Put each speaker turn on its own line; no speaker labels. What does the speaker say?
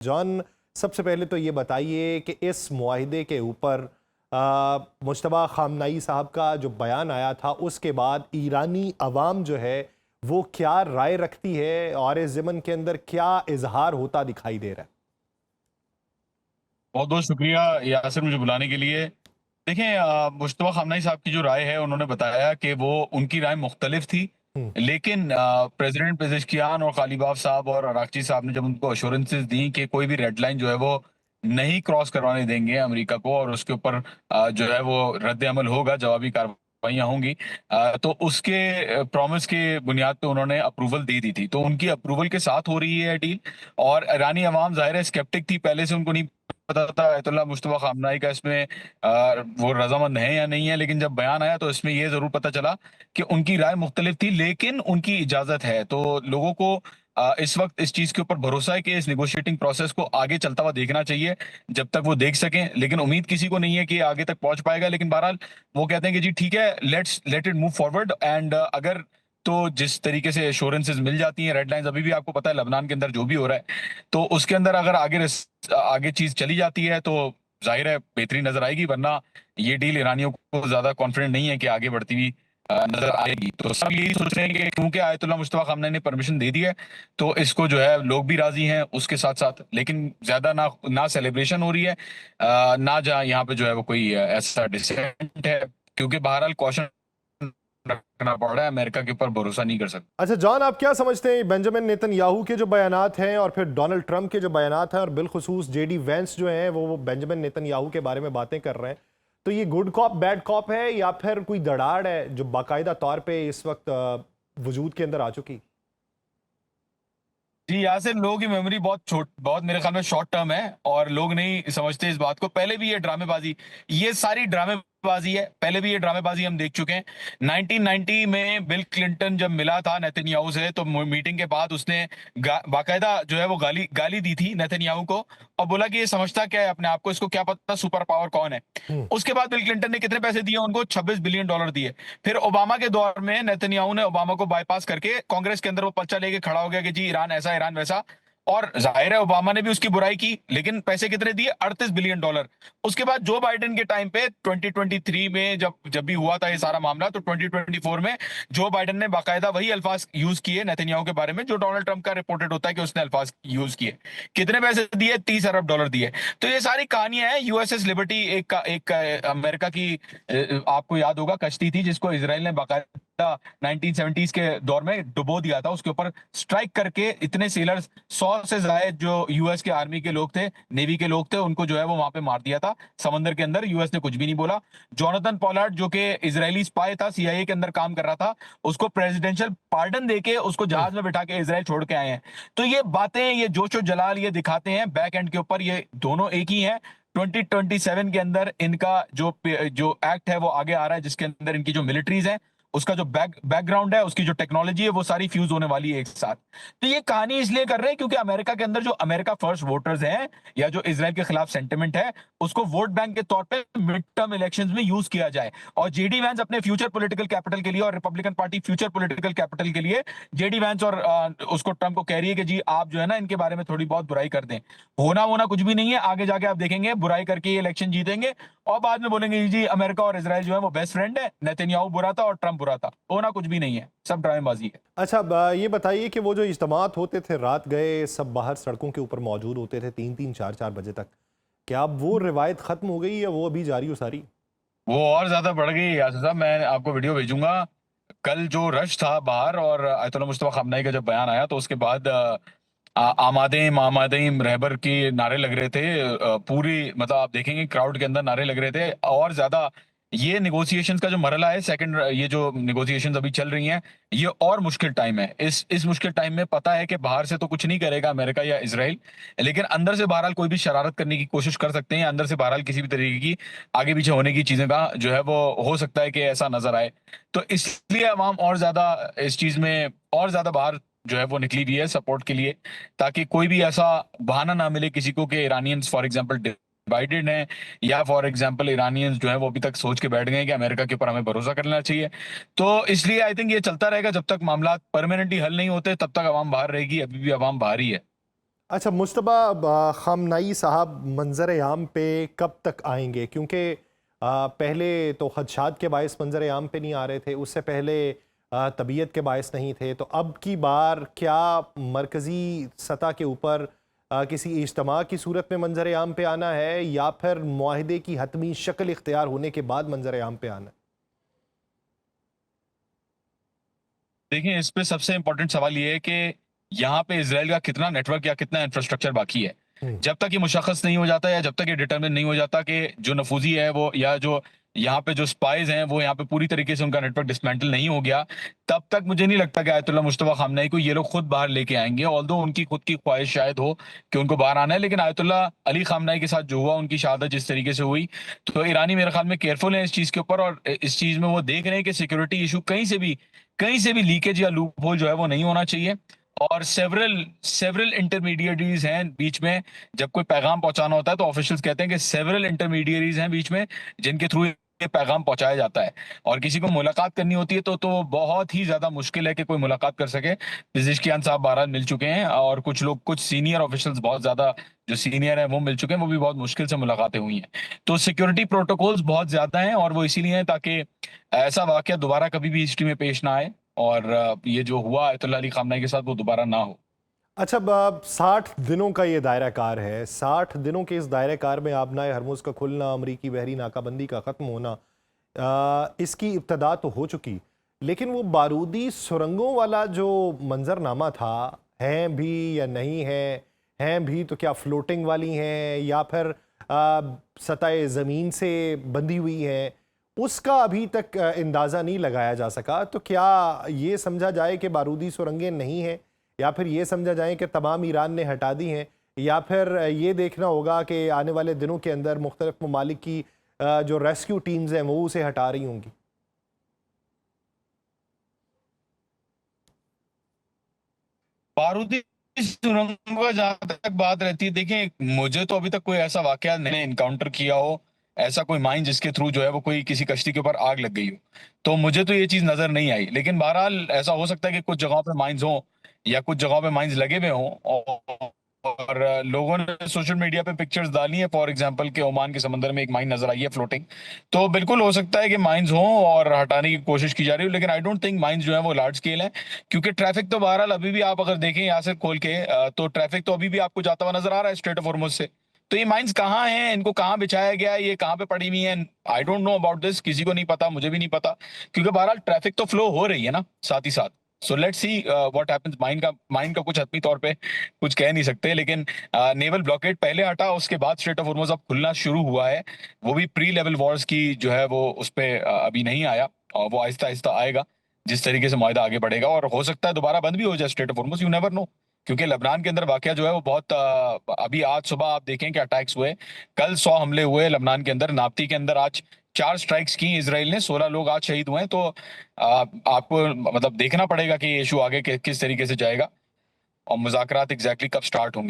John, सबसे पहले तो ये बताइए कि इस मुआहिदे के ऊपर मुश्तबा खामनाई साहब का जो बयान आया था उसके बाद ईरानी अवाम जो है वो क्या राय रखती है और इस ज़मन के अंदर क्या इजहार होता दिखाई दे रहा है?
बहुत बहुत शुक्रिया यासिर, मुझे बुलाने के लिए। देखें, मुश्तबा खामनाई साहब की जो राय है, उन्होंने बताया कि वो उनकी राय मुख्तलिफ थी।
हम्म।
लेकिन प्रेसिडेंट पेजेश्कियान और गालिबाफ साहब और अरागची साहब ने जब उनको अश्योरेंसेस दी कि कोई भी रेड लाइन जो है वो नहीं क्रॉस करवाने देंगे अमेरिका को, और उसके ऊपर जो है वो रद्द अमल होगा, जवाबी कार्रवाइयां होंगी, तो उसके प्रॉमिस के बुनियाद पे उन्होंने अप्रूवल दे दी थी। तो उनकी अप्रूवल के साथ हो रही है डील। और ईरानी अवाम ज़ाहिर है स्केप्टिक थी, पहले से उनको नहीं पता था आयतुल्लाह मुश्तबा खामनाई का इसमें वो रजामंद है या नहीं है। लेकिन जब बयान आया तो इसमें ये जरूर पता चला कि उनकी राय मुख्तलिफ थी, लेकिन उनकी इजाजत है। तो लोगों को इस वक्त इस चीज के ऊपर भरोसा है कि इस निगोशिएटिंग प्रोसेस को आगे चलता हुआ देखना चाहिए जब तक वो देख सकें। लेकिन उम्मीद किसी को नहीं है कि आगे तक पहुंच पाएगा। लेकिन बहरहाल वो कहते हैं कि जी ठीक है, let's let it move forward. And अगर तो जिस तरीके से एश्योरेंसेज मिल जाती हैं, रेड लाइंस अभी भी आपको पता है लबनान के अंदर जो भी हो रहा है, तो उसके अंदर अगर आगे चीज चली जाती है तो जाहिर है बेहतरी नजर आएगी। वरना ये डील ईरानियों को ज्यादा कॉन्फिडेंट नहीं है कि आगे बढ़ती हुई नजर आएगी। तो सब यही सोच रहे हैं कि क्योंकि आयतुल्लाह मुश्तबा खामनेई ने परमिशन दे दी है, तो इसको जो है लोग भी राजी हैं उसके साथ साथ। लेकिन ज्यादा ना ना सेलिब्रेशन हो रही है, ना जहाँ यहाँ पे जो है वो कोई ऐसा डिसेंट है, क्योंकि बहरहाल कॉशन रखना पड़ रहा है, अमेरिका के ऊपर भरोसा नहीं कर सकते।
अच्छा जॉन, आप क्या समझते हैं बेंजामिन नेतन्याहू के जो बयानात हैं और फिर डोनाल्ड ट्रंप के जो बयानात हैं और बिलखुसूस जेडी वेंस जो हैं वो बेंजामिन नेतन्याहू के बारे में बातें कर रहे हैं, तो ये गुड कॉप बैड कॉप है या फिर कोई दराड़ है जो बाकायदा तौर पे इस वक्त वजूद के अंदर आ चुकी?
जी, यहाँ से लोगों की मेमोरी बहुत मेरे ख्याल में शॉर्ट टर्म है, और लोग नहीं समझते इस बात को। पहले भी ये ड्रामेबाजी, ये सारी ड्रामेबाजी है। पहले भी ये ड्रामेबाजी हम देख चुके हैं। 1990 में बिल क्लिंटन जब मिला था नेतन्याहू से, तो मीटिंग के बाद उसने बाकायदा जो है वो गाली गाली दी थी नेतन्याहू को, और बोला कि ये समझता क्या है अपने आप को, इसको क्या पता सुपर पावर कौन है।
हम्म।
उसके बाद बिल क्लिंटन ने कितने पैसे दिए उनको? $26 बिलियन दिए। फिर ओबामा के दौर में नेतन्याहू ने ओबामा को बाईपास करके कांग्रेस के अंदर वो पर्चा लेके खड़ा हो गया कि जी ईरान ऐसा ईरान वैसा। और जाहिर है ओबामा ने भी उसकी बुराई की, लेकिन पैसे कितने दिए? $38 बिलियन। उसके बाद जो बाइडेन के टाइम पे 2023 में जब जब भी हुआ था ये सारा मामला, तो 2024 में जो बाइडेन ने बाकायदा वही अल्फाज यूज किए नेतन्याहू के बारे में जो डोनाल्ड ट्रंप का रिपोर्टेड होता है कि उसने अल्फाज यूज किए। कितने पैसे दिए? $30 अरब दिए। तो ये सारी कहानियां हैं। यूएसएस लिबर्टी एक अमेरिका की आपको याद होगा कश्ती थी जिसको इसराइल ने बाकायदा 1970s के दौर में डुबो दिया था। उसके ऊपर स्ट्राइक करके इतने सेलर्स, 100 से ज्यादा जो यूएस के आर्मी के लोग थे, नेवी के लोग थे, उनको जो है वो वहां पे मार दिया था समंदर के अंदर। यूएस ने कुछ भी नहीं बोला। जोनाथन पॉलार्ड जो कि इजरायली स्पाई था, सीआईए के अंदर काम कर रहा था, उसको प्रेसिडेंशियल पार्डन देके उसको जहाज में बिठा के इसराइल छोड़ के आए हैं। तो ये बातें, ये जोशो जलाल ये दिखाते हैं बैक एंड के ऊपर, ये दोनों एक ही हैं। 2027 के अंदर इनका जो जो एक्ट है वो आगे आ रहा है, जिसके अंदर इनकी जो मिलिट्रीज है, उसका जो बैकग्राउंड है, उसकी जो टेक्नोलॉजी है, वो सारी फ्यूज होने वाली है एक साथ। तो ये कहानी इसलिए कर रहे हैं क्योंकि अमेरिका के अंदर जो अमेरिका फर्स्ट वोटर्स हैं, या जो इसराइल के खिलाफ सेंटिमेंट है, उसको वोट बैंक के तौर पे मिड टर्म इलेक्शंस में यूज किया जाए। और जेडी वैंस अपने फ्यूचर पॉलिटिकल कैपिटल के लिए, और Republican party future political capital के लिए, जेडी वैंस और उसको ट्रंप को कह रही है कि जी आप जो है ना इनके बारे में थोड़ी बहुत बुराई कर दें। होना होना कुछ भी नहीं है। आगे जाके आप देखेंगे बुराई करके ये इलेक्शन जीतेंगे, और बाद में बोलेंगे जी अमेरिका और इसराइल जो है वो बेस्ट फ्रेंड है, नेतन्याहू बुरा था और ट्रंप बुरा था। होना कुछ भी नहीं है, सब ड्रामेबाजी है।
अच्छा, ये बताइए कि वो जो इज्तिमात होते थे रात गए सब बाहर सड़कों के ऊपर मौजूद होते थे 3-3 4-4 बजे तक, क्या अब वो रिवायत खत्म हो गई या वो अभी जारी उसारी?
वो और ज्यादा बढ़ गई यासिर साहब, मैं आपको वीडियो भेजूंगा। कल जो रश था बाहर, और आयतुल्लाह मुस्तफा खामनाई का जब बयान आया, तो उसके बाद आमादेम आमादेम रहबर के नारे लग रहे थे। पूरी मतलब आप देखेंगे क्राउड के अंदर नारे लग रहे थे। और ज्यादा ये निगोशिएशंस का जो मरहला है सेकंड, ये जो निगोशिएशंस अभी चल रही हैं, ये और मुश्किल टाइम है। इस मुश्किल टाइम में पता है कि बाहर से तो कुछ नहीं करेगा अमेरिका या इसराइल, लेकिन अंदर से बहरहाल कोई भी शरारत करने की कोशिश कर सकते हैं। अंदर से बहरहाल किसी भी तरीके की आगे पीछे होने की चीजें का जो है वो हो सकता है कि ऐसा नजर आए। तो इसलिए अवाम और ज्यादा इस चीज में और ज्यादा बाहर जो है वो निकली हुई है सपोर्ट के लिए, ताकि कोई भी ऐसा बहाना ना मिले किसी को कि ईरानियंस फॉर एग्जांपल डिवाइडेड हैं, या फॉर एग्जांपल ईरानियंस जो है वो अभी तक सोच के बैठ गए हैं कि अमेरिका के ऊपर हमें भरोसा करना चाहिए। तो इसलिए आई थिंक ये चलता रहेगा जब तक मामला परमानेंटली हल नहीं होते, तब तक अवाम बाहर रहेगी। अभी भी अवाम बाहर ही है।
अच्छा, मुश्तबा खामनाई साहब मंजर आम पे कब तक आएंगे? क्योंकि पहले तो खदशात के बायस मंजर आम पे नहीं आ रहे थे, उससे पहले तबीयत के बायस नहीं थे, तो अब की बार क्या मरकज़ी सतह के ऊपर किसी इज्तिमा की सूरत में मंजर आम पे आना है, या फिर मुआहदे की हतमी शक्ल इख्तियार होने के बाद मंजर आम पे आना है?
देखिए, इस पे सबसे इंपॉर्टेंट सवाल ये है कि यहाँ पे इसराइल का कितना नेटवर्क या कितना इंफ्रास्ट्रक्चर बाकी है।
हम्म।
जब तक ये मुशख्खस नहीं हो जाता या जब तक ये डिटरमिन नहीं हो जाता कि जो नफूजी है वो या जो यहाँ पे जो स्पाइज हैं वो यहाँ पे पूरी तरीके से उनका नेटवर्क डिसमेंटल नहीं हो गया, तब तक मुझे नहीं लगता कि आयतुल्लाह मुश्तबा खामनेई को ये लोग खुद बाहर लेके आएंगे। ऑल्दो उनकी खुद की ख्वाहिश शायद हो कि उनको बाहर आना है, लेकिन आयतुल्लाह अली खामनेई के साथ जो हुआ, उनकी शहादत जिस तरीके से हुई, तो ईरानी मेरे ख्याल में केयरफुल है इस चीज के ऊपर, और इस चीज में वो देख रहे हैं कि सिक्योरिटी इशू कहीं से भी लीकेज या लूप होल जो है वो नहीं होना चाहिए। और सेवरल सेवरल इंटरमीडिएटरीज हैं बीच में। जब कोई पैगाम पहुंचाना होता है तो ऑफिशियल्स कहते हैं कि सेवरल इंटरमीडिएटरीज हैं बीच में, जिनके थ्रू ये पैगाम पहुंचाया जाता है। और किसी को मुलाकात करनी होती है तो बहुत ही ज्यादा मुश्किल है कि कोई मुलाकात कर सके। पिज़िशकियान साहब बहरहाल मिल चुके हैं, और कुछ लोग, कुछ सीनियर ऑफिशियल्स बहुत ज्यादा जो सीनियर है वो मिल चुके हैं, वो भी बहुत मुश्किल से मुलाकातें हुई हैं। तो सिक्योरिटी प्रोटोकॉल्स बहुत ज्यादा हैं, और वो इसीलिए हैं ताकि ऐसा वाकया दोबारा कभी भी हिस्ट्री में पेश ना आए, और ये जो हुआ अयतुल्लाह अली खामनेई के साथ वो दोबारा ना हो।
अच्छा, 60 दिनों का ये दायरा कार है। 60 दिनों के इस दायरा कार में आबनाए हरमुज़ का खुलना, अमरीकी बहरी नाकाबंदी का ख़त्म होना, इसकी इब्तदा तो हो चुकी, लेकिन वो बारूदी सुरंगों वाला जो मंजरनामा था, हैं भी या नहीं हैं भी तो क्या फ्लोटिंग वाली हैं या फिर सतह ज़मीन से बंधी हुई हैं, उसका अभी तक अंदाज़ा नहीं लगाया जा सका। तो क्या ये समझा जाए कि बारूदी सुरंगें नहीं हैं, या फिर ये समझा जाए कि तमाम ईरान ने हटा दी हैं, या फिर ये देखना होगा कि आने वाले दिनों के अंदर मुख्तलिफ ममालिक की जो रेस्क्यू टीम्स हैं वो उसे हटा रही होंगी?
बारूदी सुरंगों का जहां तक बात रहती है, देखें, मुझे तो अभी तक कोई ऐसा वाकया मैंने इनकाउंटर किया हो, ऐसा कोई माइन जिसके थ्रू जो है वो कोई किसी कश्ती के ऊपर आग लग गई हो, तो मुझे तो ये चीज नजर नहीं आई। लेकिन बहरहाल ऐसा हो सकता है कि कुछ जगहों पे माइंस हों, या कुछ जगहों पे माइंस लगे हुए हों, और लोगों ने सोशल मीडिया पे पिक्चर्स डाली हैं, फॉर एग्जांपल कि ओमान के समंदर में एक माइन नजर आई है फ्लोटिंग। तो बिल्कुल हो सकता है कि माइंस हों और हटाने की कोशिश की जा रही हो, लेकिन आई डोंट थिंक माइंस जो है वो लार्ज स्केल है। क्योंकि ट्रैफिक तो बहरहाल अभी भी आप अगर देखें यहाँ से खोल के, तो ट्रैफिक तो अभी भी आपको जाता हुआ नजर आ रहा है स्ट्रेट ऑफ हॉर्मुज से। तो ये माइंस कहाँ हैं, इनको कहाँ बिछाया गया है, ये कहाँ पे पड़ी हुई हैं, I don't know about this, किसी को नहीं पता, मुझे भी नहीं पता। क्योंकि बहरहाल ट्रैफिक तो फ्लो हो रही है ना साथ ही साथ। So let's see what happens. Mine का कुछ हतमी तौर पे कुछ कह नहीं सकते, लेकिन नेवल ब्लॉकेड पहले हटा, उसके बाद स्ट्रेट ऑफ हॉर्मुज अब खुलना शुरू हुआ है। वो भी प्री लेवल वॉर्स की जो है वो उस पे अभी नहीं आया, और वो आहिस्ता आहिस्ता आएगा जिस तरीके से माहिदा आगे बढ़ेगा। और हो सकता है दोबारा बंद भी हो जाए straight of Hormuz, you never know. क्योंकि लेबनान के अंदर वाकया जो है वो बहुत अभी आज सुबह आप देखें कि अटैक्स हुए, कल 100 हमले हुए लेबनान के अंदर, नाप्ती के अंदर आज 4 स्ट्राइक्स की इसराइल ने, 16 लोग आज शहीद हुए हैं। तो आपको मतलब देखना पड़ेगा कि ये इशू आगे किस तरीके से जाएगा, और मुज़ाकरात एग्जैक्टली कब स्टार्ट होंगे।